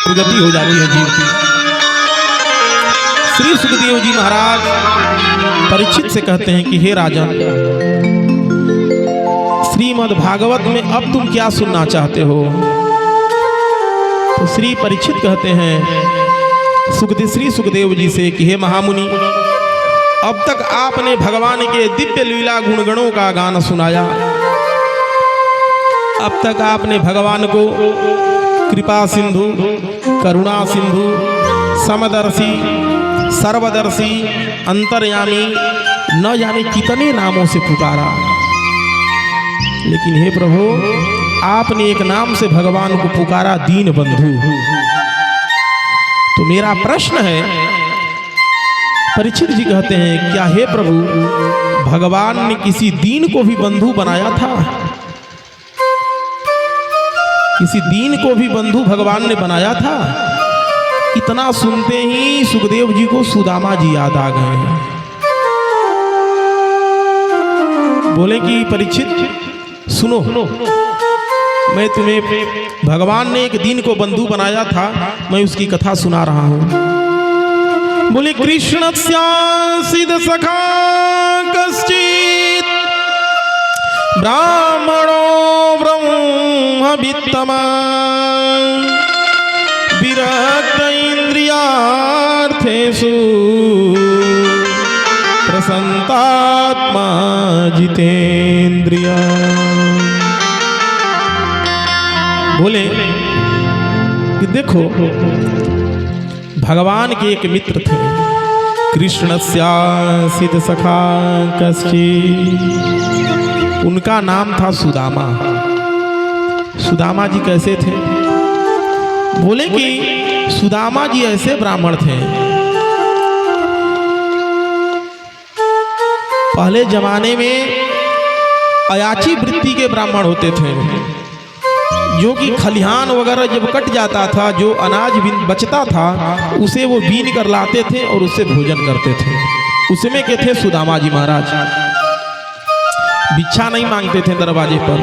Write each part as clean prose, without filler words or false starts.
गति हो जाती है जीव की। श्री सुखदेव जी महाराज परीक्षित से कहते हैं कि हे राजन, श्रीमद् भागवत में अब तुम क्या सुनना चाहते हो? तो श्री परीक्षित कहते हैं श्री सुखदेव जी से कि हे महामुनि, अब तक आपने भगवान के दिव्य लीला गुणगणों का गान सुनाया। अब तक आपने भगवान को कृपा सिंधु, करुणा सिंधु, समदर्शी, सर्वदर्शी, अंतर्यामी न जाने कितने नामों से पुकारा। लेकिन हे प्रभु, आपने एक नाम से भगवान को पुकारा, दीन बंधु। तो मेरा प्रश्न है, परीक्षित जी कहते हैं, क्या हे प्रभु, भगवान ने किसी दीन को भी बंधु बनाया था? किसी दीन को भी बंधु भगवान ने बनाया था? इतना सुनते ही सुखदेव जी को सुदामा जी याद आ गए हैं। बोले कि परीक्षित सुनो, मैं तुम्हें, भगवान ने एक दीन को बंधु बनाया था, मैं उसकी कथा सुना रहा हूं। बोले कृष्णस्यासीद सखा कश्चित् ब्राह्मणो ब्रह्मवित्तमा विरक्त इंद्रियार्थेषु प्रसन्नात्मा जितेन्द्रिय। बोले कि देखो, भगवान के एक मित्र थे, कृष्णस्यासीद सखा कश्चित्, उनका नाम था सुदामा। सुदामा जी कैसे थे? बोले कि सुदामा जी ऐसे ब्राह्मण थे, पहले जमाने में अयाची वृत्ति के ब्राह्मण होते थे, जो कि खलिहान वगैरह जब कट जाता था, जो अनाज बचता था, उसे वो बीन कर लाते थे और उससे भोजन करते थे। उसमें के थे सुदामा जी महाराज। भिक्षा नहीं मांगते थे दरवाजे पर।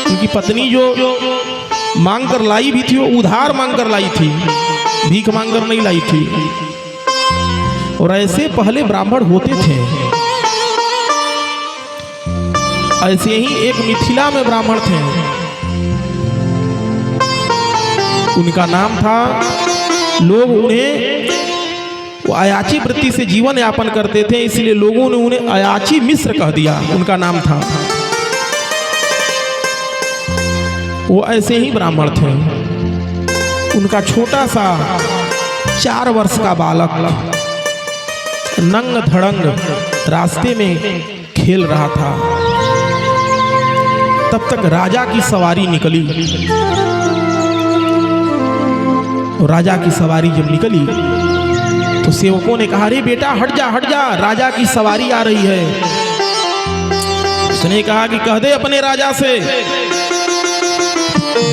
उनकी पत्नी जो मांग कर लाई भी थी, वो उधार मांग कर लाई थी, भीख मांग कर नहीं लाई थी। और ऐसे पहले ब्राह्मण होते थे। ऐसे ही एक मिथिला में ब्राह्मण थे, उनका नाम था, लोग उन्हें, वो अयाची वृत्ति से जीवन यापन करते थे, इसलिए लोगों ने उन्हें अयाची मिश्र कह दिया, उनका नाम था। वो ऐसे ही ब्राह्मण थे। उनका छोटा सा 4 वर्ष का बालक नंग धड़ंग रास्ते में खेल रहा था। तब तक राजा की सवारी निकली। और राजा की सवारी जब निकली तो सेवकों ने कहा, अरे बेटा हट जा हट जा, राजा की सवारी आ रही है। उसने कहा कि कह दे अपने राजा से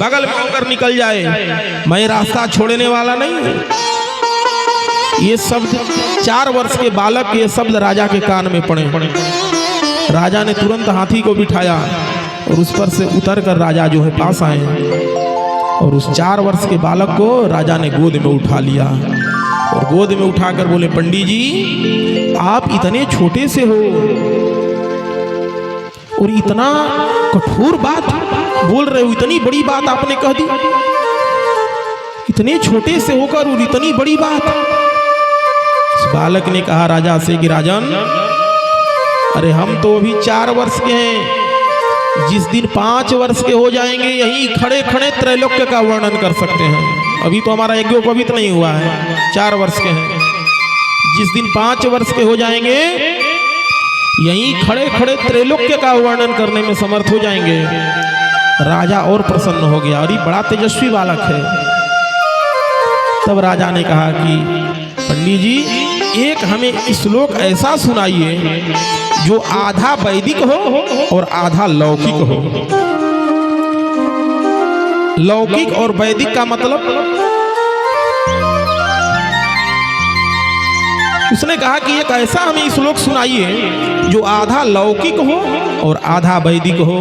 बगल में होकर निकल जाए, मैं रास्ता छोड़ने वाला नहीं। ये शब्द 4 वर्ष के बालक के शब्द राजा के कान में पड़े। राजा ने तुरंत हाथी को बिठाया और उस पर से उतर कर राजा जो है पास आए, और उस 4 वर्ष के बालक को राजा ने गोद में उठा लिया। और गोद में उठाकर बोले, पंडित जी आप इतने छोटे से हो और इतना कठोर बात बोल रहे हो, इतनी बड़ी बात आपने कह दी, इतने छोटे से होकर और इतनी बड़ी बात। उस बालक ने कहा राजा से कि राजन, अरे हम तो अभी 4 वर्ष के हैं, जिस दिन 5 वर्ष के हो जाएंगे यहीं खड़े खड़े त्रैलोक्य का वर्णन कर सकते हैं। अभी तो हमारा यज्ञोपवीत नहीं हुआ है, 4 वर्ष के हैं। जिस दिन 5 वर्ष के हो जाएंगे यहीं खड़े खड़े त्रैलोक्य का वर्णन करने में समर्थ हो जाएंगे। राजा और प्रसन्न हो गया, अरे बड़ा तेजस्वी बालक है। तब राजा ने कहा कि पंडित जी एक हमें श्लोक ऐसा सुनाइए जो आधा वैदिक हो और आधा लौकिक हो। लौकिक और वैदिक का मतलब, उसने कहा कि एक ऐसा हमें श्लोक सुनाइए जो आधा लौकिक हो और आधा वैदिक हो।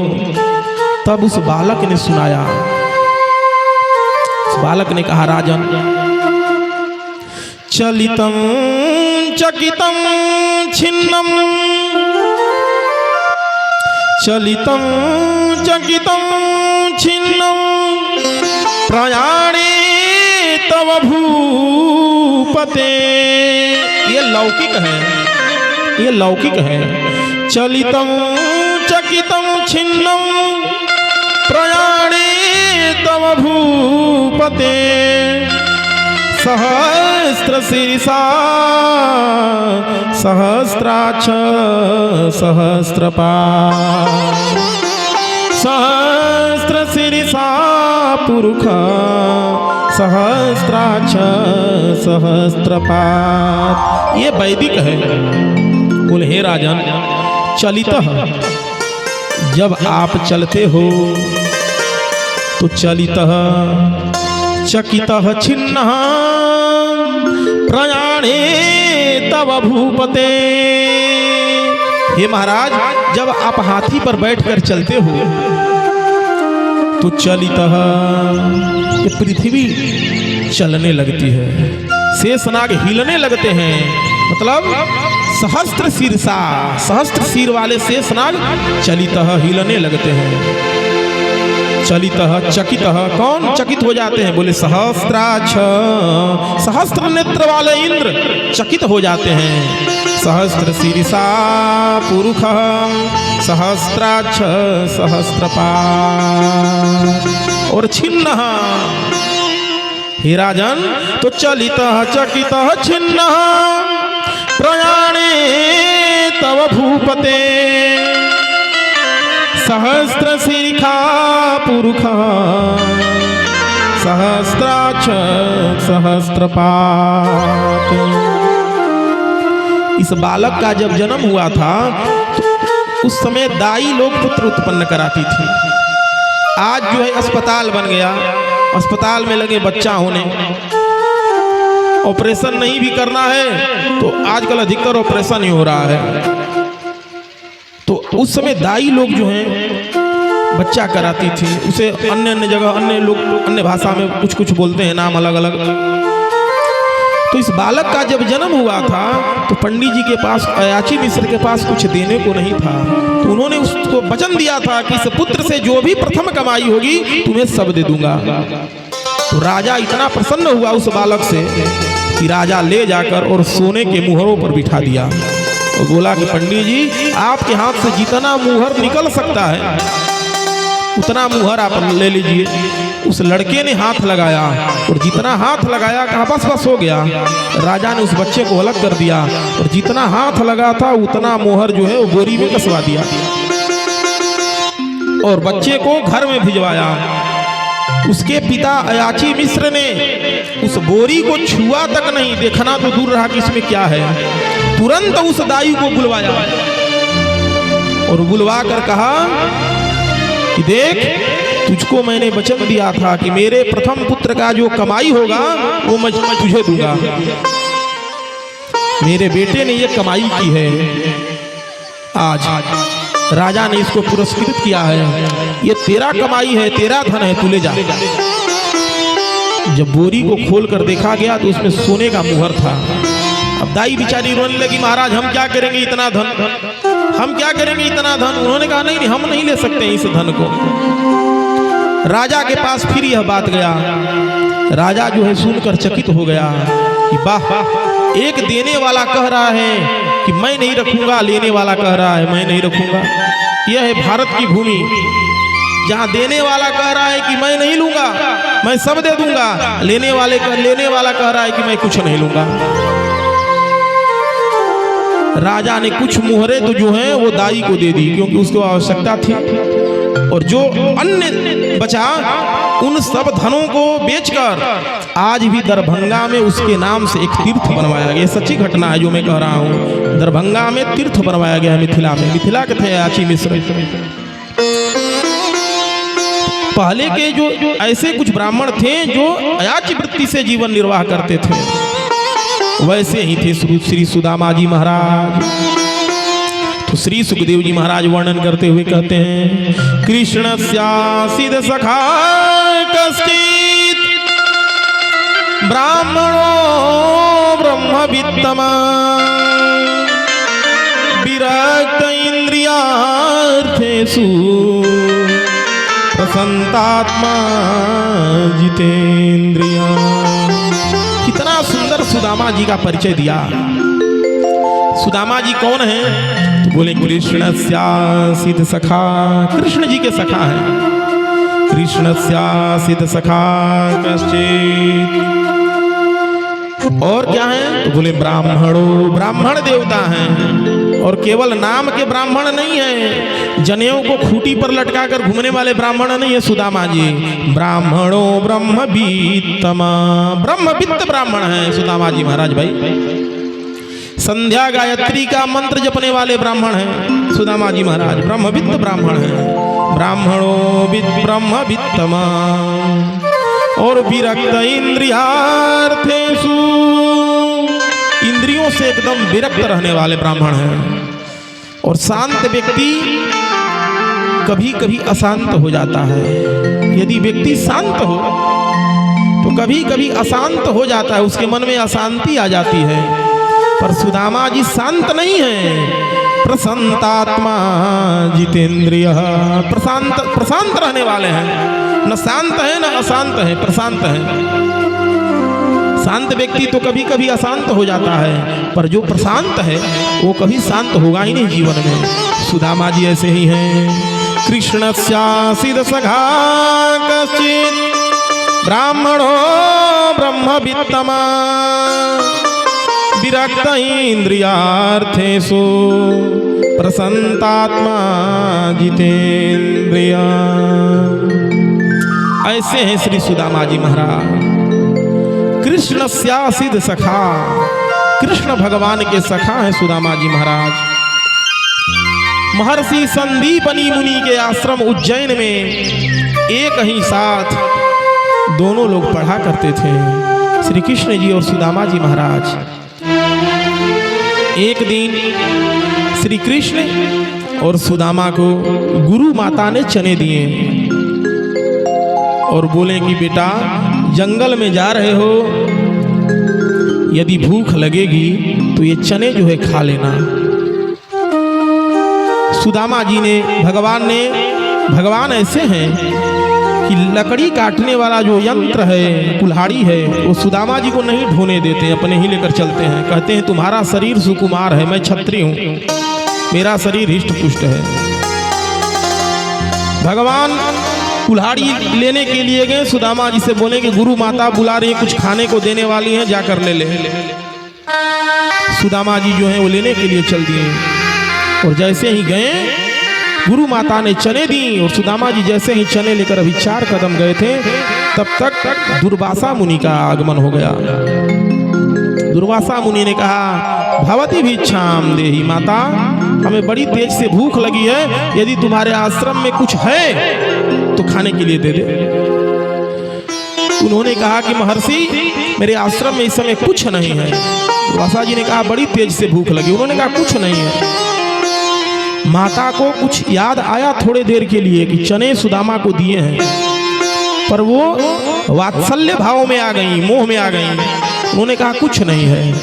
तब उस बालक ने सुनाया। उस बालक ने कहा, राजन, चलितम चकितम छिन्नम, चलितम चकितम छिन्नम, प्रयाणे तव भूपते। ये लौकिक है, ये लौकिक है। चलितम चकितम छिन्नम, प्रयाणे तव भूपते, सहस्र शीर्षा सहस्राक्ष सहस्रपाद, सहस्र शीर्षा पुरुष सहस्राक्ष सहस्रपाद। ये वैदिक है। बोले, हे राजन, चलितः, जब आप चलते हो तो चलितः चकितः छिन्नः, प्रयाणे तव भूपते। हे महाराज, जब आप हाथी पर बैठकर चलते हो तो चलितः, ये पृथ्वी चलने लगती है, शेषनाग हिलने लगते हैं। मतलब सहस्त्र शीर्षा, सहस्त्र सिर वाले शेषनाग चलितः हिलने लगते हैं। चलितः चकितः, कौन चकित हो जाते हैं? बोले, सहस्राक्ष, सहस्त्र नेत्र वाले इंद्र चकित हो जाते हैं। सहस्त्र शीर्षा पुरुष सहस्राक्ष सहस्रपाद। और छिन्न, हे राजन, तो चलितः चकितः छिन्नः, प्रयाणे तव भूपते, सहस्र शीर्षा पुरुष सहस्राक्ष सहस्रपाद। इस बालक का जब जन्म हुआ था तो उस समय दाई लोग पुत्र उत्पन्न कराती थी। आज जो है अस्पताल बन गया, अस्पताल में लगे बच्चा होने। ऑपरेशन नहीं भी करना है तो आजकल अधिकतर ऑपरेशन ही हो रहा है। तो उस समय दाई लोग जो हैं बच्चा कराती थी। उसे अन्य अन्य जगह अन्य लोग अन्य भाषा में कुछ कुछ बोलते हैं, नाम अलग अलग। तो इस बालक का जब जन्म हुआ था तो पंडित जी के पास, अयाची मिश्र के पास कुछ देने को नहीं था। तो उन्होंने उसको वचन दिया था कि इस पुत्र से जो भी प्रथम कमाई होगी तुम्हें सब दे दूंगा। तो राजा इतना प्रसन्न हुआ उस बालक से कि राजा ले जाकर और सोने के मुहरों पर बिठा दिया और बोला कि पंडित जी, आपके हाथ से जितना मुहर निकल सकता है उतना मुहर आप ले लीजिए। उस लड़के ने हाथ लगाया और जितना हाथ लगाया, कहा बस बस हो गया। राजा ने उस बच्चे को अलग कर दिया और जितना हाथ लगा था उतना मोहर जो है वो बोरी में कसवा दिया और बच्चे को घर में भिजवाया। उसके पिता अयाची मिश्र ने उस बोरी को छुआ तक नहीं, देखना तो दूर रहा कि इसमें क्या है। तुरंत उस दाई को बुलवाया और बुलवा कर कहा कि देख, तुझको मैंने वचन दिया था कि मेरे प्रथम पुत्र का जो कमाई होगा वो मैं तुझे दूंगा। मेरे बेटे ने ये कमाई की है, आज राजा ने इसको पुरस्कृत किया है। ये तेरा कमाई है, तेरा धन है, तू ले जा। जब बोरी को खोल कर देखा गया तो उसमें सोने का मुहर था। अब दाई बेचारी रोने लगी, महाराज हम क्या करेंगे इतना धन, हम क्या करेंगे इतना धन। उन्होंने कहा नहीं, हम नहीं ले सकते इस धन को। राजा के पास फिर यह बात गया। राजा जो है सुनकर चकित हो गया कि वाह, एक देने वाला कह रहा है कि मैं नहीं रखूंगा, लेने वाला कह रहा है मैं नहीं रखूंगा। यह है भारत की भूमि, जहां देने वाला कह रहा है कि मैं नहीं लूंगा, मैं सब दे दूंगा। लेने वाला कह रहा है कि मैं कुछ नहीं लूंगा। राजा ने कुछ मुहरे तो जो है वो दाई को दे दी क्योंकि उसको आवश्यकता थी, और जो अन्य बचा उन सब धनों को बेचकर आज भी दरभंगा में उसके नाम से एक तीर्थ बनवाया गया। सच्ची घटना है जो मैं कह रहा हूँ। दरभंगा में तीर्थ बनवाया गया है, मिथिला में। मिथिला के थे अयाची मिश्र। पहले के जो ऐसे कुछ ब्राह्मण थे जो अयाची वृत्ति से जीवन निर्वाह करते थे, वैसे ही थे श्री सुदामा जी महाराज। तो श्री सुखदेव जी महाराज वर्णन करते हुए कहते हैं, कृष्णस्यासीद सखा कश्चित् ब्राह्मणो ब्रह्मवित्तम विरक्त इंद्रियार्थेषु प्रसन्नात्मा जितेन्द्रिया। कितना सुंदर सुदामा जी का परिचय दिया। सुदामा जी कौन हैं? तो बोले कृष्णस्यासीद सखा, कृष्ण जी के सखा हैं। कृष्णस्यासीद सखा कश्चित्, और क्या है? तो बोले ब्राह्मणो, ब्राह्मण देवता हैं। और केवल नाम के ब्राह्मण नहीं है, जनेऊ को खूंटी पर लटका कर घूमने वाले ब्राह्मण नहीं है सुदामा जी। ब्राह्मणो ब्रह्मवित्तमा, ब्रह्मवित्त ब्राह्मण है सुदामा जी महाराज भाई। संध्या गायत्री का मंत्र जपने वाले ब्राह्मण हैं सुदामा जी महाराज, ब्रह्मवित्त ब्राह्मण हैं। ब्राह्मणो ब्रह्मवित्तमा और विरक्त इंद्रियार्थेषु, इंद्रियों से एकदम विरक्त रहने वाले ब्राह्मण हैं। और शांत व्यक्ति कभी कभी अशांत हो जाता है। यदि व्यक्ति शांत हो तो कभी कभी अशांत हो जाता है, उसके मन में अशांति आ जाती है। पर सुदामा जी शांत नहीं है, प्रसन्नात्मा जितेन्द्रिय, प्रशांत रहने वाले हैं। न शांत है न अशांत है, प्रशांत है। शांत व्यक्ति तो कभी कभी अशांत हो जाता है, पर जो प्रशांत है वो कभी शांत होगा ही नहीं जीवन में। सुदामा जी ऐसे ही हैं। कृष्णस्यासीद सखा कश्चित् ब्राह्मणो ब्रह्मवित्तमा विरक्त इंद्रियार्थेषु प्रसन्नात्मा जितेन्द्रिया। ऐसे हैं श्री सुदामा जी महाराज। कृष्णस्यासीद सखा, कृष्ण भगवान के सखा हैं सुदामा जी महाराज। महर्षि संदीपनी मुनि के आश्रम उज्जैन में एक ही साथ दोनों लोग पढ़ा करते थे, श्री कृष्ण जी और सुदामा जी महाराज। एक दिन श्री कृष्ण और सुदामा को गुरु माता ने चने दिए और बोले कि बेटा जंगल में जा रहे हो, यदि भूख लगेगी तो ये चने जो है खा लेना। सुदामा जी ने, भगवान ऐसे हैं कि लकड़ी काटने वाला जो यंत्र है, कुल्हाड़ी है, वो सुदामा जी को नहीं ढोने देते, अपने ही लेकर चलते हैं। कहते हैं तुम्हारा शरीर सुकुमार है, मैं क्षत्रिय हूँ, मेरा शरीर हिष्ट पुष्ट है। भगवान कुल्हाड़ी लेने के लिए गए, सुदामा जी से बोले कि गुरु माता बुला रही है, कुछ खाने को देने वाली हैं, जाकर ले ले। सुदामा जी जो हैं वो लेने के लिए चल दिए और जैसे ही गए गुरु माता ने चने दी और सुदामा जी जैसे ही चने लेकर अभी 4 कदम गए थे तब तक दुर्वासा मुनि का आगमन हो गया। दुर्वासा मुनि ने कहा भवती भिक्षाम देहि, माता हमें बड़ी तेज से भूख लगी है, यदि तुम्हारे आश्रम में कुछ है तो खाने के लिए दे दे। उन्होंने कहा कि महर्षि मेरे आश्रम में इस समय कुछ नहीं है। दुर्वासा जी ने कहा बड़ी तेज से भूख लगी। उन्होंने कहा कुछ नहीं है। माता को कुछ याद आया थोड़े देर के लिए कि चने सुदामा को दिए हैं, पर वो वात्सल्य भाव में आ गई, मोह में आ गई। उन्होंने कहा कुछ नहीं है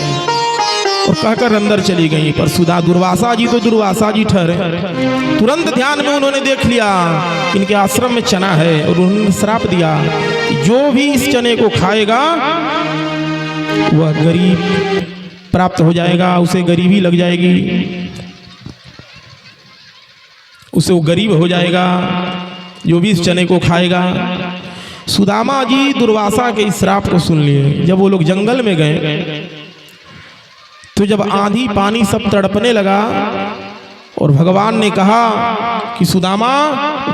और कहकर अंदर चली गई। पर दुर्वासा जी तो दुर्वासा जी ठहरे। तुरंत ध्यान में उन्होंने देख लिया इनके आश्रम में चना है और उन्होंने श्राप दिया कि जो भी इस चने को खाएगा वह गरीब प्राप्त हो जाएगा, उसे गरीबी लग जाएगी, उसे वो गरीब हो जाएगा जो भी इस चने को खाएगा। सुदामा जी दुर्वासा के इस श्राप को सुन लिए। जब वो लोग जंगल में गए तो जब आंधी पानी सब तड़पने लगा और भगवान ने कहा कि सुदामा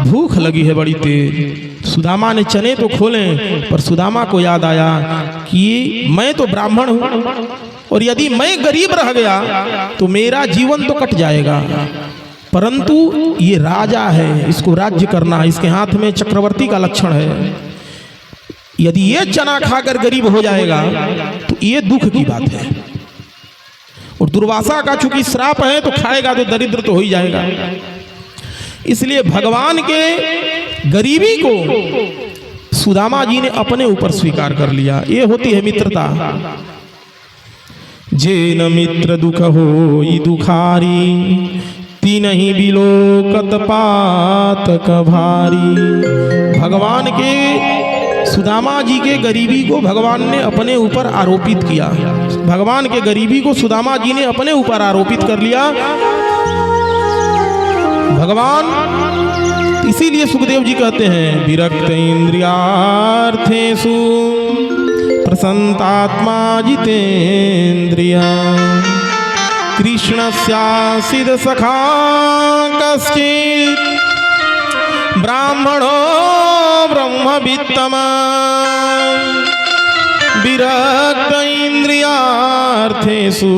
भूख लगी है बड़ी तेज। सुदामा ने चने तो खोले पर सुदामा को याद आया कि मैं तो ब्राह्मण हूँ और यदि मैं गरीब रह गया तो मेरा जीवन तो कट जाएगा, परंतु ये राजा है, इसको राज्य करना है, इसके हाथ में चक्रवर्ती का लक्षण है। यदि ये चना खाकर गरीब हो जाएगा तो ये दुख की बात है। और दुर्वासा का चूंकि श्राप है तो खाएगा तो दरिद्र तो हो ही जाएगा। इसलिए भगवान के गरीबी को सुदामा जी ने अपने ऊपर स्वीकार कर लिया। ये होती है मित्रता। जे न मित्र दुख होई दुखारी, तीनहि बिलोकत पातक भारी। भगवान के सुदामा जी के गरीबी को भगवान ने अपने ऊपर आरोपित किया। भगवान के गरीबी को सुदामा जी ने अपने ऊपर आरोपित कर लिया। भगवान इसीलिए सुखदेव जी कहते हैं विरक्त इंद्रियार्थेषु प्रसन्नात्मा जितेन्द्रिया, कृष्णस्यासीद सखा कश्चित् ब्राह्मणो ब्रह्मवित्तम, विरक्त इंद्रियार्थेषु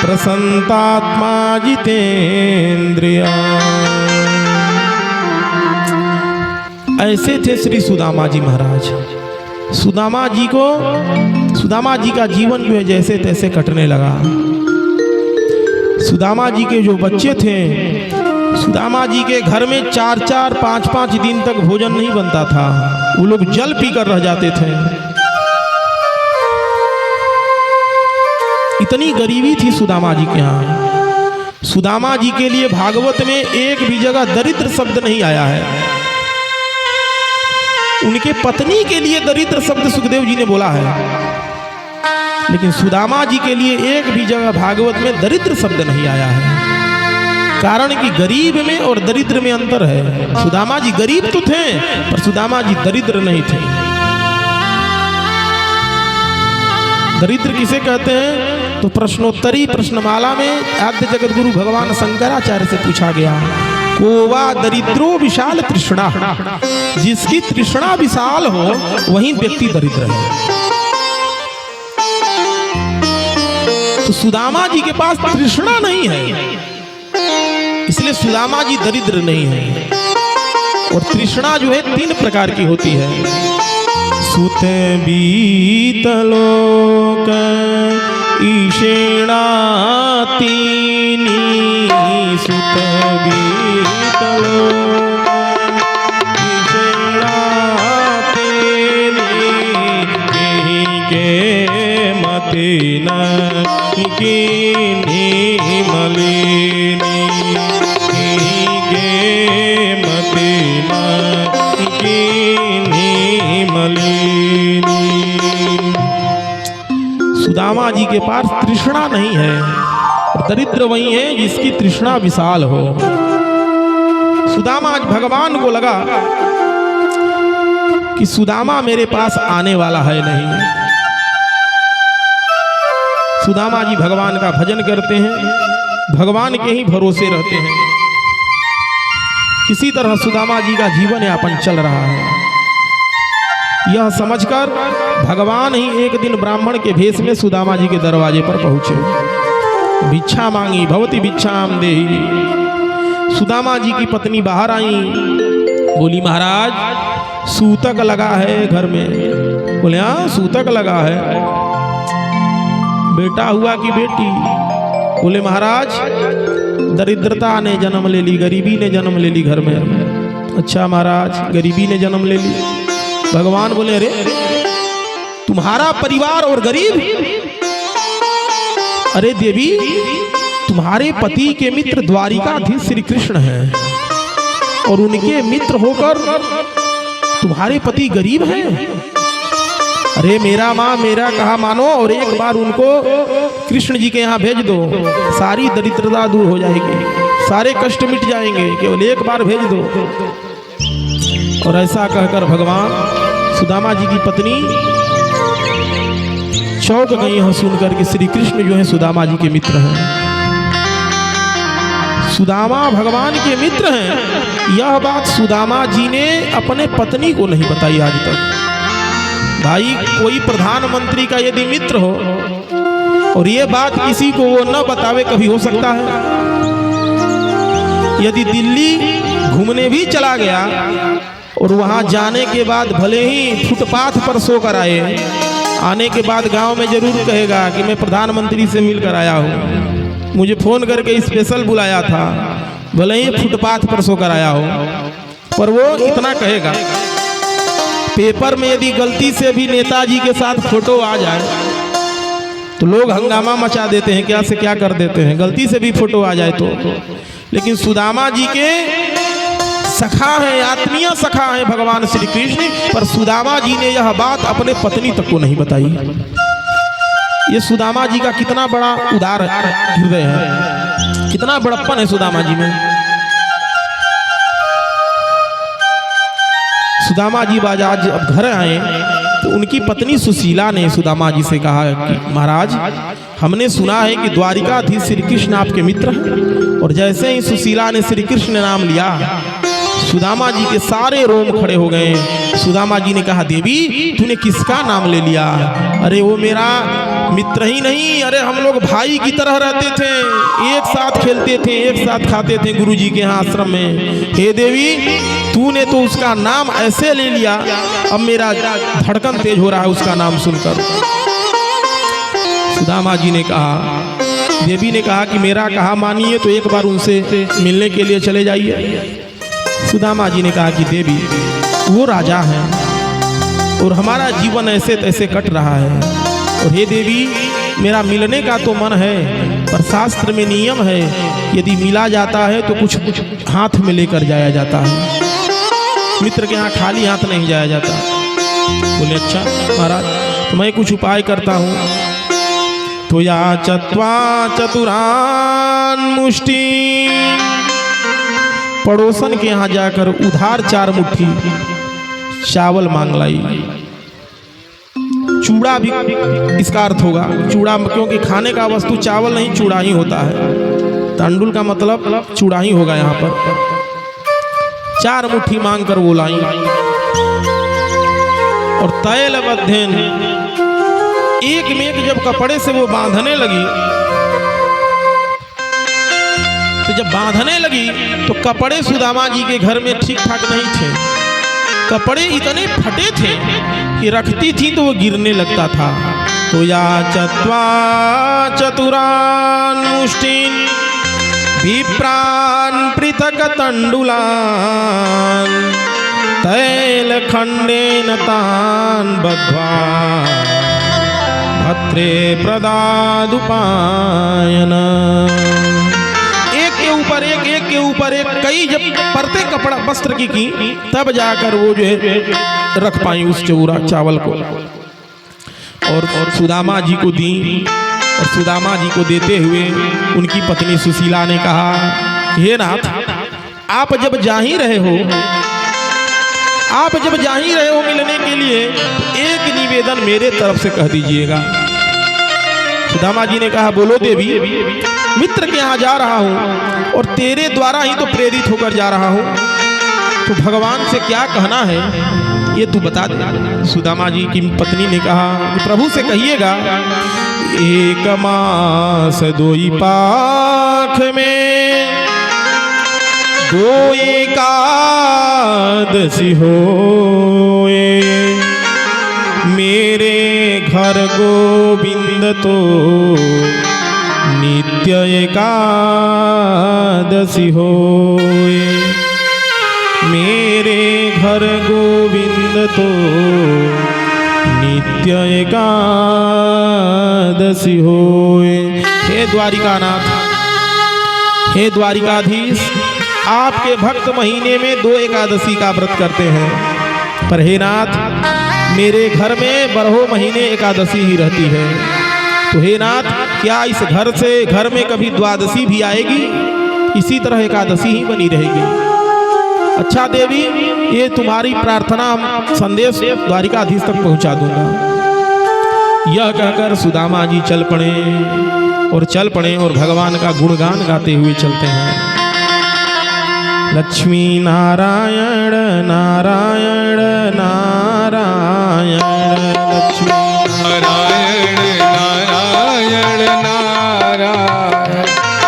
प्रसन्नात्मा जितेन्द्रिया। ऐसे थे श्री सुदामा जी महाराज। सुदामा जी का जीवन जो है जैसे तैसे कटने लगा। सुदामा जी के जो बच्चे थे, सुदामा जी के घर में 4-4, 5-5 दिन तक भोजन नहीं बनता था। वो लोग जल पीकर रह जाते थे। इतनी गरीबी थी सुदामा जी के यहाँ। सुदामा जी के लिए भागवत में एक भी जगह दरिद्र शब्द नहीं आया है। उनके पत्नी के लिए दरिद्र शब्द सुखदेव जी ने बोला है, लेकिन सुदामा जी के लिए एक भी जगह भागवत में दरिद्र शब्द नहीं आया है। कारण कि गरीब में और दरिद्र में अंतर है। सुदामा जी गरीब तो थे पर सुदामा जी दरिद्र नहीं थे। दरिद्र किसे कहते हैं तो प्रश्नोत्तरी प्रश्नमाला में आद्य जगत गुरु भगवान शंकराचार्य से पूछा गया, कोवा दरिद्रो विशाल तृष्णा। जिसकी तृष्णा विशाल हो वही व्यक्ति दरिद्र है। तो सुदामा जी के पास तृष्णा नहीं है, इसलिए सुदामा जी दरिद्र नहीं है। और तृष्णा जो है 3 प्रकार की होती है। सुत बीतलोक ईषेणातीनी, सुत बीतलोक ईषेणातीनी, केहि के मति न कीनी मलिनी, केहि के मति न कीनी मलिनी। सुदामा जी के पास तृष्णा नहीं है। और दरिद्र वही है जिसकी तृष्णा विशाल हो। सुदामा भगवान को लगा कि सुदामा मेरे पास आने वाला है नहीं। सुदामा जी भगवान का भजन करते हैं, भगवान के ही भरोसे रहते हैं। किसी तरह सुदामा जी का जीवन यापन चल रहा है। यह समझकर भगवान ही एक दिन ब्राह्मण के भेष में सुदामा जी के दरवाजे पर पहुंचे। भिक्षा मांगी, भवती भिक्षाम देहि। सुदामा जी की पत्नी बाहर आई, बोली महाराज सूतक लगा है घर में। बोले हाँ सूतक लगा है। बेटा हुआ कि बेटी? बोले महाराज दरिद्रता ने जन्म ले ली, गरीबी ने जन्म ले ली घर में। अच्छा महाराज गरीबी ने जन्म ले ली। भगवान बोले अरे तुम्हारा परिवार और गरीब? अरे देवी तुम्हारे पति के मित्र द्वारिकाधीश श्री कृष्ण हैं और उनके मित्र होकर तुम्हारे पति गरीब हैं। अरे मेरा माँ मेरा कहा मानो और एक बार उनको कृष्ण जी के यहाँ भेज दो, सारी दरिद्रता दूर हो जाएगी, सारे कष्ट मिट जाएंगे, केवल एक बार भेज दो। और ऐसा कहकर भगवान सुदामा जी की पत्नी चौंक गई है सुनकर कि श्री कृष्ण जो है सुदामा जी के मित्र हैं। सुदामा भगवान के मित्र हैं। यह बात सुदामा जी ने अपने पत्नी को नहीं बताई आज तक। भाई कोई प्रधानमंत्री का यदि मित्र हो और ये बात किसी को वो न बतावे, कभी हो सकता है? यदि दिल्ली घूमने भी चला गया और वहां जाने के बाद भले ही फुटपाथ पर सोकर आए, आने के बाद गांव में जरूर कहेगा कि मैं प्रधानमंत्री से मिलकर आया हूँ, मुझे फ़ोन करके स्पेशल बुलाया था, भले ही फुटपाथ पर सोकर आया हो, पर वो इतना कहेगा। पेपर में यदि गलती से भी नेताजी के साथ फोटो आ जाए तो लोग हंगामा मचा देते हैं, क्या से क्या कर देते हैं, गलती से भी फोटो आ जाए तो। लेकिन सुदामा जी के सखा है, आत्मीय सखा है भगवान श्री कृष्ण, पर सुदामा जी ने यह बात अपने पत्नी तक को नहीं बताई। ये सुदामा जी का कितना बड़ा उदार हृदय है, कितना बड़प्पन है सुदामा जी में। सुदामा जी बाजार अब घर आए तो उनकी पत्नी सुशीला ने सुदामा जी से कहा कि महाराज, हमने सुना है कि द्वारिकाधीश श्री कृष्ण आपके मित्र हैं। और जैसे ही सुशीला ने श्री कृष्ण नाम लिया, सुदामा जी के सारे रोम खड़े हो गए। सुदामा जी ने कहा, देवी तूने किसका नाम ले लिया? अरे वो मेरा मित्र ही नहीं, अरे हम लोग भाई की तरह रहते थे, एक साथ खेलते थे, एक साथ खाते थे गुरुजी के यहाँ आश्रम में। हे देवी, तूने तो उसका नाम ऐसे ले लिया, अब मेरा धड़कन तेज हो रहा है उसका नाम सुनकर। सुदामा जी ने कहा, देवी ने कहा कि मेरा कहा मानिए तो एक बार उनसे मिलने के लिए चले जाइए। सुदामा जी ने कहा कि देवी, वो राजा हैं और हमारा जीवन ऐसे तैसे कट रहा है, और हे देवी मेरा मिलने का तो मन है, पर शास्त्र में नियम है यदि मिला जाता है तो कुछ हाथ में लेकर जाया जाता है, मित्र के यहाँ खाली हाथ नहीं जाया जाता। बोले अच्छा महाराज, तो मैं कुछ उपाय करता हूँ। तो या चत्वा चतुरान मुष्टि, पड़ोसन के यहाँ जाकर उधार 4 मुट्ठी चावल मांग लाई। चूड़ा भी इसका अर्थ होगा, चूड़ा, क्योंकि खाने का वस्तु चावल नहीं चूड़ा ही होता है, तंडुल का मतलब चूड़ा ही होगा यहाँ पर। 4 मुट्ठी मांग कर वो लाई। और तैल बद्धेन, एक में एक जब कपड़े से वो बांधने लगी, तो जब बांधने लगी तो कपड़े सुदामा जी के घर में ठीक ठाक नहीं थे, कपड़े इतने फटे थे कि रखती थी तो वो गिरने लगता था। तो या चत्वा चतुरान मुष्टिन विप्रान पृथक तंडुलान तैल खंडेन तान बद्ध्वा भद्रे प्रदादुपायन। एक के ऊपर एक कई जब परते कपड़ा वस्त्र की तब जाकर वो जो है रख पाई उस चौरा चावल को, और सुदामा जी को दी। और सुदामा जी को देते हुए उनकी पत्नी सुशीला ने कहा, हे नाथ, आप जब जा ही रहे हो मिलने के लिए, तो एक निवेदन मेरे तरफ से कह दीजिएगा। सुदामा जी ने कहा, बोलो देवी, मित्र के यहाँ जा रहा हूँ और तेरे द्वारा ही तो प्रेरित होकर जा रहा हूँ, तो भगवान से क्या कहना है ये तू बता दे। सुदामा जी की पत्नी ने कहा कि प्रभु से कहिएगा, एक मास 2 पाख में 2 एकादशी होए, मेरे घर गोविंद तो नित्य एकादशी होए, मेरे घर गोविंद तो नित्य एकादशी होए। हे द्वारिकानाथ, हे द्वारिकाधीश, आपके भक्त महीने में 2 एकादशी का व्रत करते हैं, पर हे नाथ, मेरे घर में 12 महीने एकादशी ही रहती है। तो हे नाथ, क्या इस घर में कभी द्वादशी भी आएगी? इसी तरह एकादशी ही बनी रहेगी। अच्छा देवी, ये तुम्हारी प्रार्थना संदेश द्वारिकाधीश तक पहुंचा दूंगा। यह कहकर सुदामा जी चल पड़े और भगवान का गुणगान गाते हुए चलते हैं। लक्ष्मी नारायण नारायण नारायण, लक्ष्मी नारायण नारायण नारायण,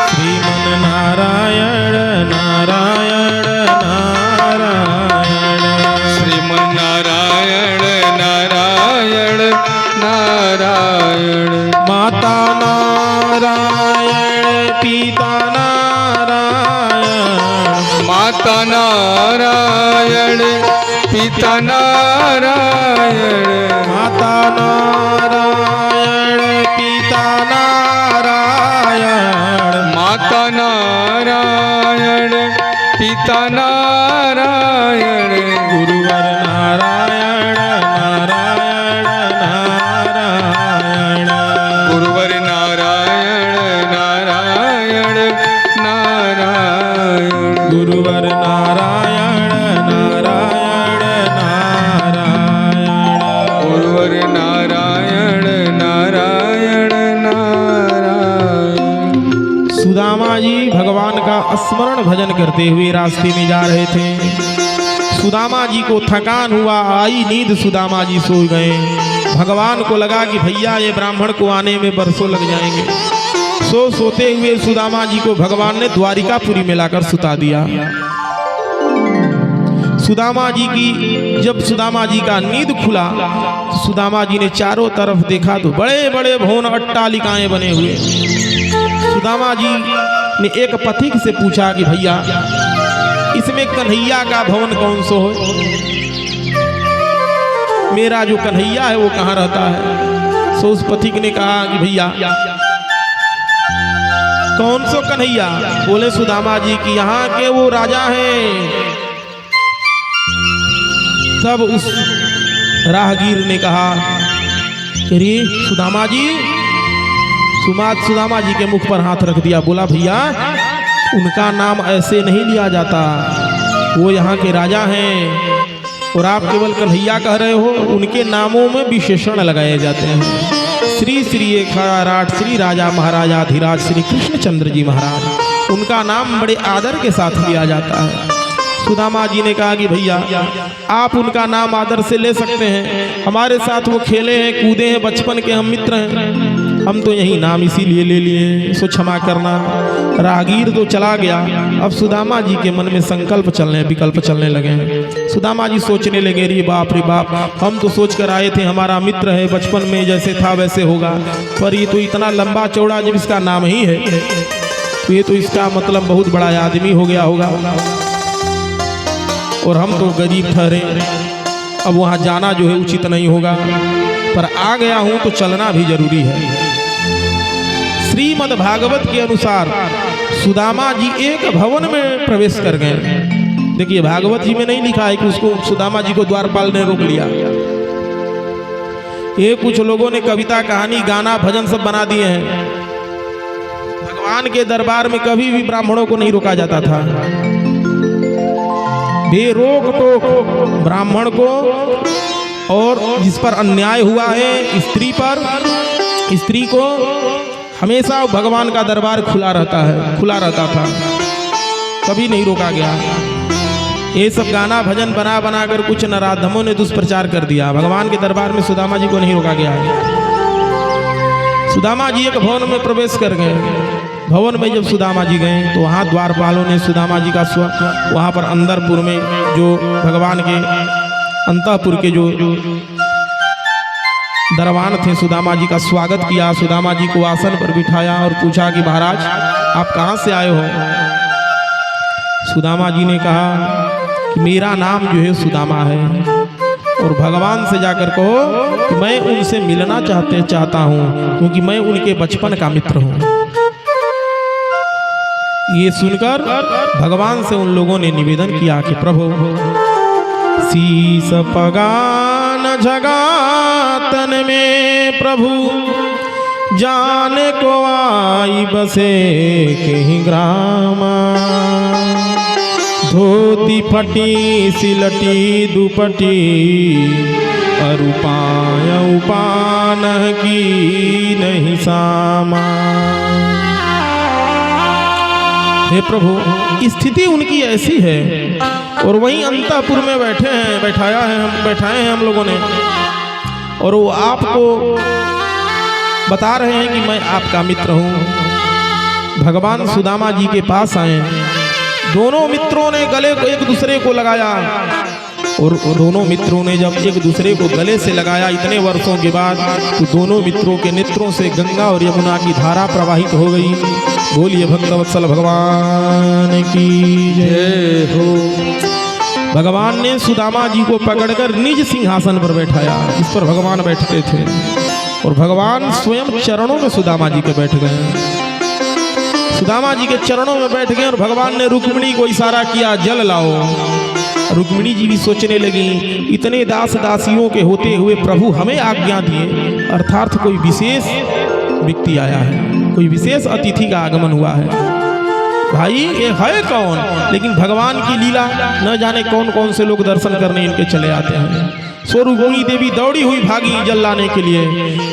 श्रीमन नारायण नारायण नारायण, श्रीमन नारायण नारायण नारायण। माता नारायण पिता नारायण माता नारायण पिता नारायण माता नारायण पिता नारायण गुरुवर नारायण नारायण नारायण गुरुवर नारायण नारायण नारायण गुरुवर नारायण नारायण नारायण गुरुवर नारायण नारायण नारायण। सुदामा जी भगवान का स्मरण भजन करते हुए रास्ते में जा रहे थे। सुदामा जी को थकान हुआ, आई नींद, सुदामा जी सो गए। भगवान को लगा कि भैया ये ब्राह्मण को आने में बरसों लग जाएंगे। सोते हुए सुदामा जी को भगवान ने द्वारिकापुरी में लाकर सुता दिया। सुदामा जी की जब सुदामा जी का नींद खुला तो सुदामा जी ने चारों तरफ देखा तो बड़े बड़े भवन अट्टालिकाएं बने हुए। सुदामा जी ने एक पथिक से पूछा कि भैया इसमें कन्हैया का भवन कौन सो है? मेरा जो कन्हैया है वो कहाँ रहता है? सो उस पथिक ने कहा कि भैया कौन सो कन्हैया? बोले सुदामा जी की यहाँ के वो राजा हैं। तब उस राहगीर ने कहा अरे सुदामा जी, सुदामा जी के मुख पर हाथ रख दिया। बोला भैया उनका नाम ऐसे नहीं लिया जाता, वो यहाँ के राजा हैं और आप केवल कन्हैया कह रहे हो। उनके नामों में विशेषण लगाए जाते हैं। श्री श्री एक राट श्री राजा महाराजा धीराज श्री कृष्णचंद्र जी महाराज, उनका नाम बड़े आदर के साथ लिया जाता है। सुदामा जी ने कहा कि भैया आप उनका नाम आदर से ले सकते हैं, हमारे साथ वो खेले हैं कूदे हैं, बचपन के हम मित्र हैं, हम तो यही नाम इसीलिए ले लिए, सो क्षमा करना। राहगीर तो चला गया। अब सुदामा जी के मन में संकल्प चलने विकल्प चलने लगे। सुदामा जी सोचने लगे रे बाप रे बाप, हम तो सोच कर आए थे हमारा मित्र है, बचपन में जैसे था वैसे होगा, पर ये तो इतना लंबा चौड़ा जब इसका नाम ही है तो ये तो इसका मतलब बहुत बड़ा आदमी हो गया होगा और हम तो गरीब ठहरे। अब वहाँ जाना जो है उचित नहीं होगा, पर आ गया हूँ तो चलना भी जरूरी है। श्रीमद् भागवत के अनुसार सुदामा जी एक भवन में प्रवेश कर गए। देखिए भागवत जी में नहीं लिखा है कि उसको सुदामा जी को द्वारपाल ने रोक लिया। ये कुछ लोगों ने कविता कहानी गाना भजन सब बना दिए हैं। भगवान के दरबार में कभी भी ब्राह्मणों को नहीं रोका जाता था। बेरोक टोक ब्राह्मण को और जिस पर अन्याय हुआ है स्त्री पर, स्त्री को हमेशा भगवान का दरबार खुला रहता था, कभी नहीं रोका गया। ये सब गाना भजन बना बना कर कुछ नराधमों ने दुष्प्रचार कर दिया। भगवान के दरबार में सुदामा जी को नहीं रोका गया है। सुदामा जी एक भवन में प्रवेश कर गए। भवन में जब सुदामा जी गए तो वहाँ द्वारपालों ने सुदामा जी का वहाँ पर अंदरपुर में जो भगवान के अंतःपुर के जो दरबान थे सुदामा जी का स्वागत किया। सुदामा जी को आसन पर बिठाया और पूछा कि महाराज आप कहाँ से आए हो? सुदामा जी ने कहा कि मेरा नाम जो है सुदामा है और भगवान से जाकर कहो कि मैं उनसे मिलना चाहता हूँ क्योंकि मैं उनके बचपन का मित्र हूँ। ये सुनकर भगवान से उन लोगों ने निवेदन किया कि प्रभु शीस पगान जगातन में प्रभु जाने को आई बसे कहीं ग्रामा, धोती फटी सिलटी दुपटी अरुपाय उपान की नहीं सामा। हे प्रभु स्थिति उनकी ऐसी है और वहीं अंतःपुर में बैठाए हैं हम लोगों ने और वो आपको बता रहे हैं कि मैं आपका मित्र हूँ। भगवान सुदामा जी के पास आए, दोनों मित्रों ने गले को एक दूसरे को लगाया और दोनों मित्रों ने जब एक दूसरे को गले से लगाया इतने वर्षों के बाद तो दोनों मित्रों के नेत्रों से गंगा और यमुना की धारा प्रवाहित हो गई। बोलिए भक्तवत्सल भगवान की जय हो। भगवान ने सुदामा जी को पकड़कर निज सिंहासन पर बैठाया, जिस पर भगवान बैठते थे, और भगवान स्वयं चरणों में सुदामा जी के बैठ गए। सुदामा जी के चरणों में बैठ गए और भगवान ने रुक्मिणी को इशारा किया, जल लाओ। रुक्मिणी जी भी सोचने लगी, इतने दास दासियों के होते हुए प्रभु हमें आज्ञा दिए, अर्थात कोई विशेष व्यक्ति आया है, कोई विशेष अतिथि का आगमन हुआ है। भाई ये है कौन? लेकिन भगवान की लीला, न जाने कौन कौन से लोग दर्शन करने इनके चले आते हैं। सो रुक्मिणी देवी दौड़ी हुई भागी जल लाने के लिए।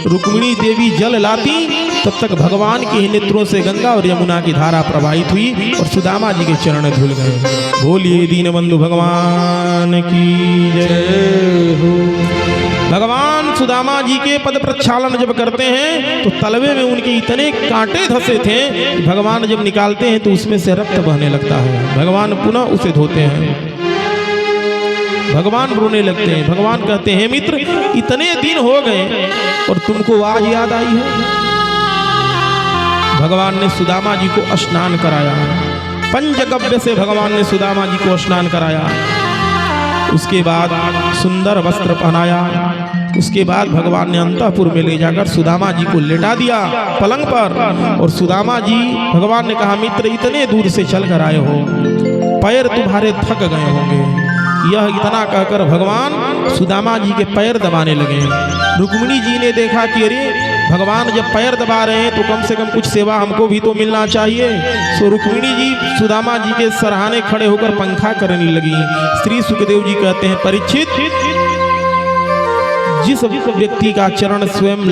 रुक्मिणी देवी जल लाती, तब तक भगवान के नेत्रों से गंगा और यमुना की धारा प्रवाहित हुई और सुदामा जी के चरण धुल गए। बोलिए दीनबंधु भगवान की जय हो। भगवान सुदामा जी के पद प्रक्षालन जब करते हैं तो तलवे में उनके इतने कांटे धसे थे कि भगवान जब निकालते हैं तो उसमें से रक्त बहने लगता है। भगवान पुनः उसे धोते हैं, भगवान रोने लगते हैं। भगवान कहते हैं, मित्र इतने दिन हो गए और तुमको आज याद आई है। भगवान ने सुदामा जी को स्नान कराया, पंचगव्य से भगवान ने सुदामा जी को स्नान कराया। उसके बाद सुंदर वस्त्र पहनाया। उसके बाद भगवान ने अंतःपुर में ले जाकर सुदामा जी को लेटा दिया पलंग पर। और सुदामा जी, भगवान ने कहा, मित्र इतने दूर से चल कर आए हो, पैर तुम्हारे थक गए होंगे। यह इतना कहकर भगवान सुदामा जी के पैर दबाने लगे। रुक्मिणी जी ने देखा कि अरे भगवान जब पैर दबा रहे हैं तो कम से कम कुछ सेवा हमको भी तो मिलना चाहिए। सो रुक्मिणी जी सुदामा जी के सराहने खड़े होकर पंखा करने लगी। श्री सुखदेव जी कहते हैं, परीक्षित, जिस व्यक्ति का चरण स्वयं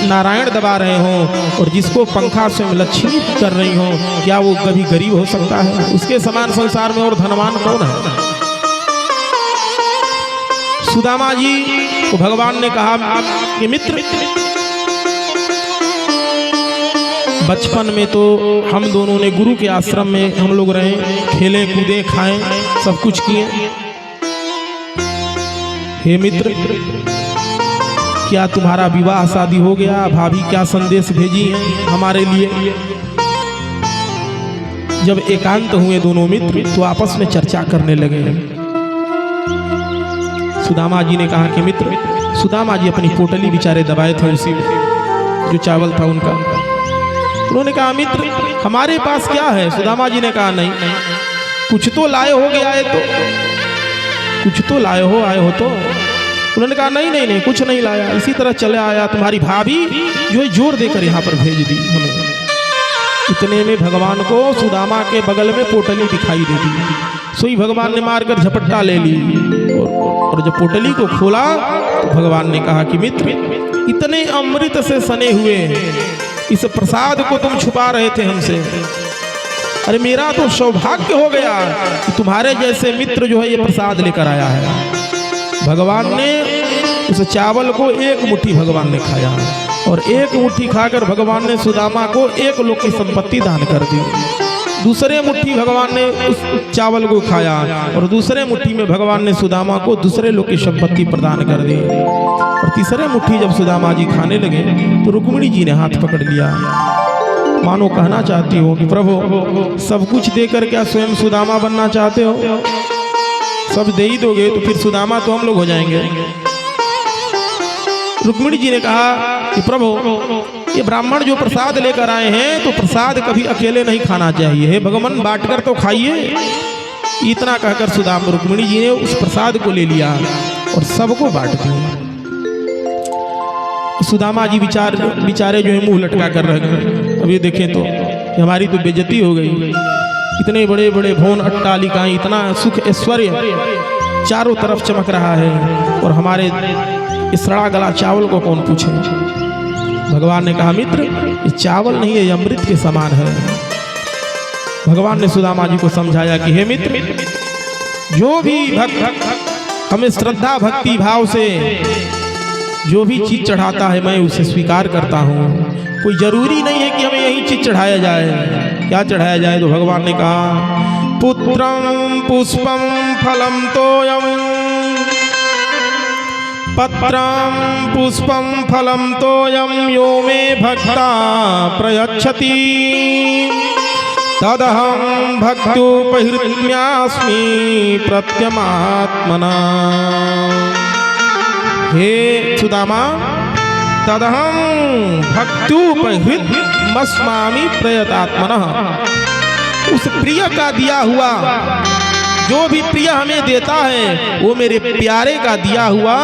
नारायण दबा रहे हो और जिसको पंखा स्वयं लक्ष्मी कर रही हो, क्या वो कभी गरीब हो सकता है? उसके समान संसार में और धनवान कौन है? सुदामा जी को भगवान ने कहा कि मित्र, बचपन में तो हम दोनों ने गुरु के आश्रम में हम लोग रहे, खेले कूदे खाएं, सब कुछ किए। हे मित्र, क्या तुम्हारा विवाह शादी हो गया? भाभी क्या संदेश भेजी है हमारे लिए? जब एकांत हुए दोनों मित्र तो आपस में चर्चा करने लगे। सुदामा जी ने कहा कि मित्र, सुदामा जी अपनी पोटली बेचारे दबाए थे, उसी जो चावल था उनका। उन्होंने कहा, मित्र हमारे पास क्या है? सुदामा जी ने कहा, नहीं कुछ तो लाए हो गया है, तो कुछ तो लाए हो, आए हो तो। उन्होंने कहा, नहीं नहीं नहीं, कुछ नहीं लाया, इसी तरह चले आया। तुम्हारी भाभी जो है जोर देकर यहाँ पर भेज दी हमें। इतने में भगवान को सुदामा के बगल में पोटली दिखाई दे दी। सोई भगवान ने मारकर झपट्टा ले ली और जब पोटली को खोला तो भगवान ने कहा कि मित्र, इतने अमृत से सने हुए इस प्रसाद को तुम छुपा रहे थे हमसे। अरे मेरा तो सौभाग्य हो गया कि तुम्हारे जैसे मित्र जो है ये प्रसाद लेकर आया है। भगवान ने उस चावल को एक मुट्ठी भगवान ने खाया और एक मुट्ठी खाकर भगवान ने सुदामा को 1 लोक की संपत्ति दान कर दी। दूसरे मुट्ठी भगवान ने उस चावल को खाया और दूसरे मुट्ठी में भगवान ने सुदामा को दूसरे लोक की संपत्ति प्रदान कर दी। और तीसरे मुट्ठी जब सुदामा जी खाने लगे तो रुक्मिणी जी ने हाथ पकड़ लिया, मानो कहना चाहती हो कि प्रभु सब कुछ देकर क्या स्वयं सुदामा बनना चाहते हो? सब दे ही दोगे तो फिर सुदामा तो हम लोग हो जाएंगे। रुक्मिणी जी ने कहा कि प्रभु ये ब्राह्मण जो प्रसाद लेकर आए हैं तो प्रसाद कभी अकेले नहीं खाना चाहिए, हे भगवान बांटकर तो खाइए। इतना कहकर सुदामा रुक्मिणी जी ने उस प्रसाद को ले लिया और सबको बांट दिया। सुदामा जी बेचारे जो है मुंह लटका कर रह गए। अब ये देखें तो हमारी तो बेइज्जती हो गई। इतने बड़े बड़े भवन अट्टालिकाएं, इतना सुख ऐश्वर्य चारों तरफ चमक रहा है और हमारे इस सड़ा गला चावल को कौन पूछे? भगवान ने कहा, मित्र ये चावल नहीं है, ये अमृत के समान है। भगवान ने सुदामा जी को समझाया कि हे मित्र, जो भी भक्त हमें श्रद्धा भक्ति भाव से जो भी चीज चढ़ाता है मैं उसे स्वीकार करता हूँ। कोई जरूरी नहीं है कि हमें यही चीज चढ़ाया जाए। क्या चढ़ाया जाए? तो भगवान ने कहा, पुत्रम पुष्पम फलम तोयम, पत्रम पुष्पम फलम तोयम यो मे भक्ता प्रयच्छति। तदहं भक्त्युपहृत्यास्मि प्रत्यमात्मना। हे सुदामा, तदहं भक्त्युपहृत्यास्मि प्रयतात्मनः। उस प्रिय का दिया हुआ, जो भी प्रिय हमें देता है वो मेरे प्यारे का दिया हुआ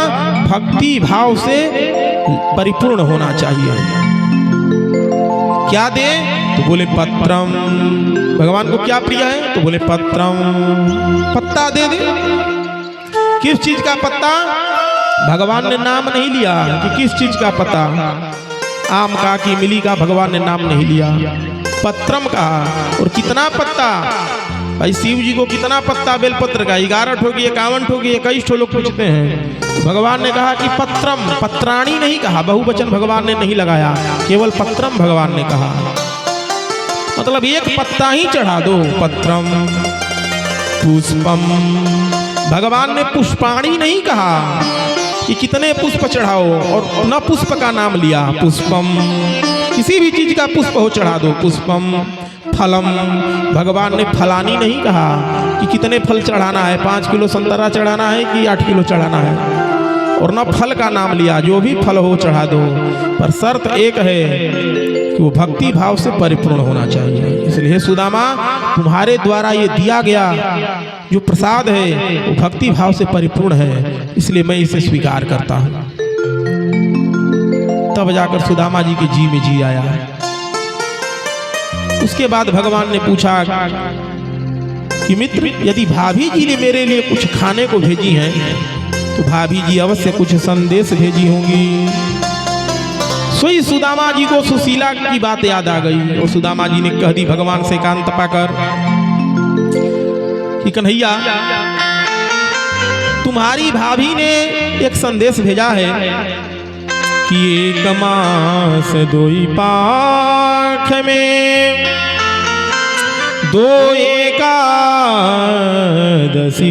भक्ति भाव से परिपूर्ण होना चाहिए। क्या दे? तो बोले पत्रम। भगवान को क्या प्रिय है? तो बोले पत्रम, पत्ता दे दे। किस चीज का पत्ता? भगवान ने नाम नहीं लिया कि किस चीज का पत्ता, आम का कि मिली का, भगवान ने नाम नहीं लिया, पत्रम का। और कितना पत्ता? भाई शिव जी को कितना पत्ता बेलपत्र का? 11 ठोकी, 51 ठोकी, 21 ठो लोग पूछते हैं। भगवान ने कहा कि पत्रम, पत्राणी नहीं कहा, बहुवचन भगवान ने नहीं लगाया, केवल पत्रम भगवान ने कहा। मतलब एक पत्ता ही चढ़ा दो, पत्रम। पुष्पम, भगवान ने पुष्पाणी नहीं कहा कि कितने पुष्प चढ़ाओ, और न पुष्प का नाम लिया, पुष्पम। किसी भी चीज का पुष्प हो चढ़ा दो, पुष्पम। फलम, भगवान ने फलानी नहीं कहा कि कितने फल चढ़ाना है, 5 किलो संतरा चढ़ाना है कि 8 किलो चढ़ाना है, और न फल का नाम लिया, जो भी फल हो चढ़ा दो। पर शर्त एक है कि वो भक्ति भाव से परिपूर्ण होना चाहिए। इसलिए सुदामा, तुम्हारे द्वारा ये दिया गया जो प्रसाद है वो भक्ति भाव से परिपूर्ण है, इसलिए मैं इसे स्वीकार करता हूँ। तब जाकर सुदामा जी के जी में जी आया। उसके बाद भगवान ने पूछा कि मित्र, यदि भाभी जी ने मेरे लिए कुछ खाने को भेजी हैं तो भाभी जी अवश्य कुछ संदेश भेजी होंगी। सोई सुदामा जी को सुशीला की बात याद आ गई और सुदामा जी ने कह दी भगवान से कान तपाकर कि कन्हैया, तुम्हारी भाभी ने एक संदेश भेजा है कि एक मास दोई पाख में दो एकादशी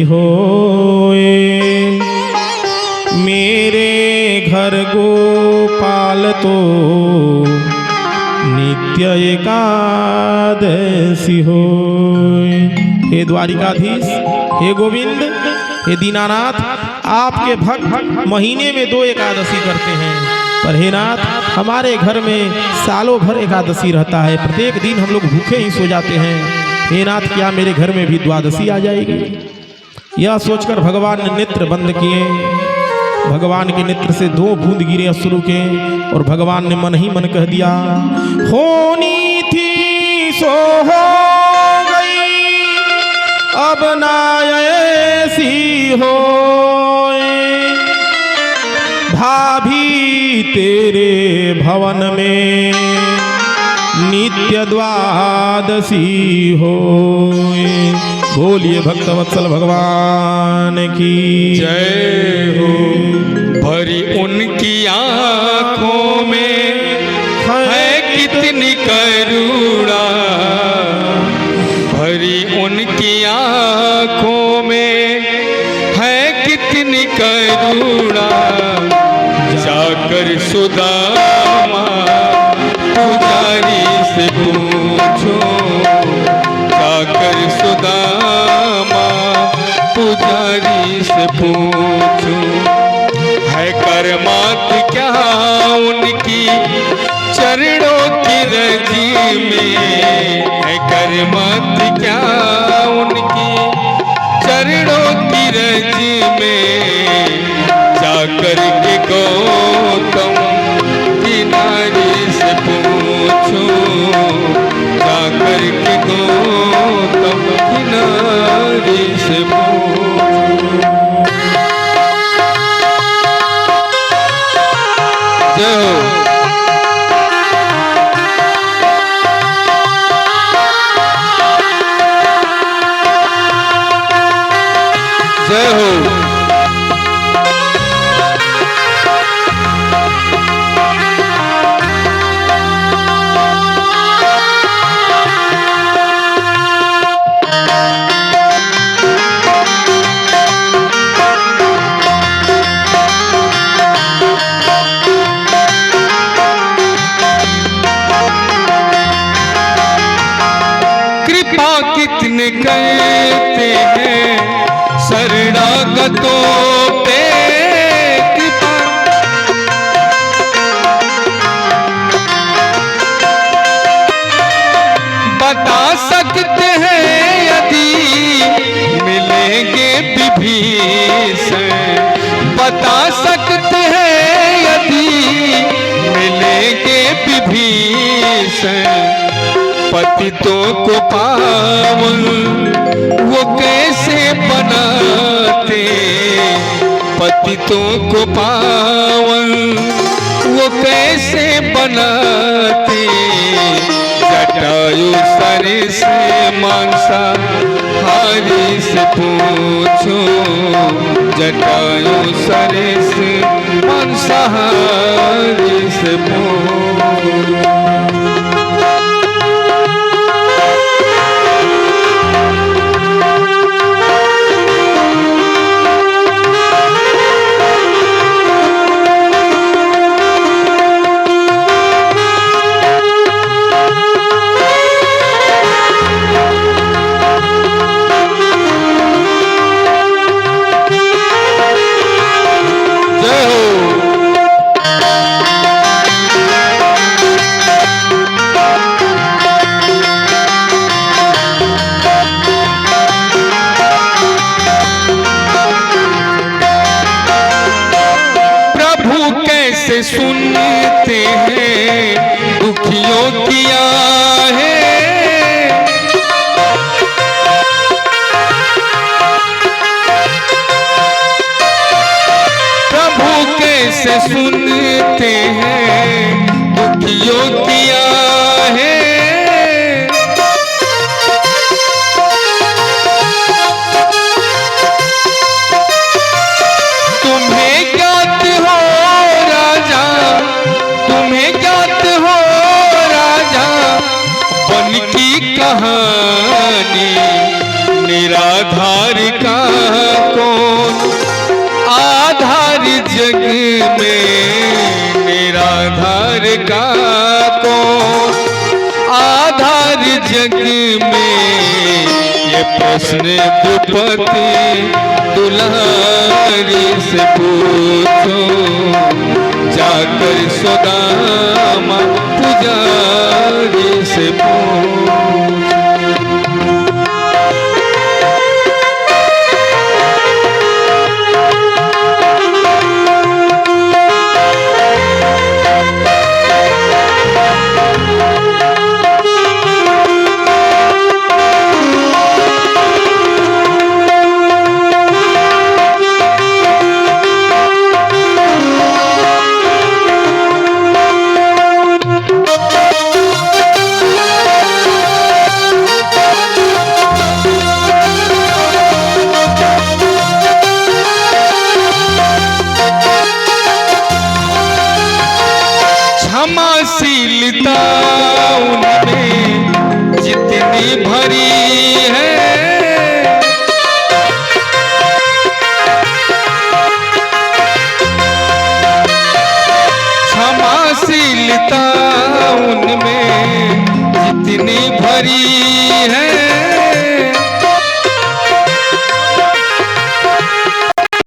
होए, मेरे घर गोपाल तो नित्य एकादशी होए। हे द्वारिकाधीश, हे गोविंद, हे दीनानाथ, आपके भक्त महीने में 2 एकादशी करते हैं, पर हे नाथ, हमारे घर में सालों भर एकादशी रहता है, प्रत्येक दिन हम लोग भूखे ही सो जाते हैं। हे नाथ, क्या मेरे घर में भी द्वादशी आ जाएगी? यह सोचकर भगवान ने नेत्र बंद किए। भगवान के नेत्र से 2 बूंद गिरे अश्रु के, और भगवान ने मन ही मन कह दिया, होनी थी सो हो गई, अब ना ऐसी हो। भाभी तेरे भवन में नित्य द्वादशी होए। बोलिए भक्तवत्सल भगवान की जय हो। भरी उनकी आँखों में है कितनी करुणा, भरी उनकी आँखों में है कितनी करुणा। जाकर सुदामा पुजारी से पूछो, जाकर सुदामा पुजारी से पूछो, है कर्मात क्या उनकी चरणों की रजी में, है कर्मात क्या उनकी चरणों की रजी में। जाकर के गौतम की नारी से पूछो, जाकर के गौतम की नारी से पूछो। जय हो। जय हो। हैं शरणागतों पे कृपा। बता सकते हैं यदि मिलेंगे विभीषण, बता सकते हैं यदि मिलेंगे विभीषण। पतितों को पावन वो कैसे बनाते, पतितों को पावन वो कैसे बनाते। जटायु सरिस मांसाहारी से पूछो, जटायु सरिस मांसाहारी से पूछो। सुनते हैं दुखियों की आहें, प्रभु कैसे सुनते हैं दुखियों की आहें। तुम्हें ज्ञात हो राजा, तुम्हें ज्ञात हो राजा बन की कहानी। निराधार का कौन आधार जग में, निराधार का कौन आधार जग में। ये प्रश्न द्रुपदी दुलारी से पूछो, जाकर सुदामा पुजारी से पूछो। क्षमाशीलता उनमें जितनी भरी है, क्षमाशीलता उनमें जितनी भरी है।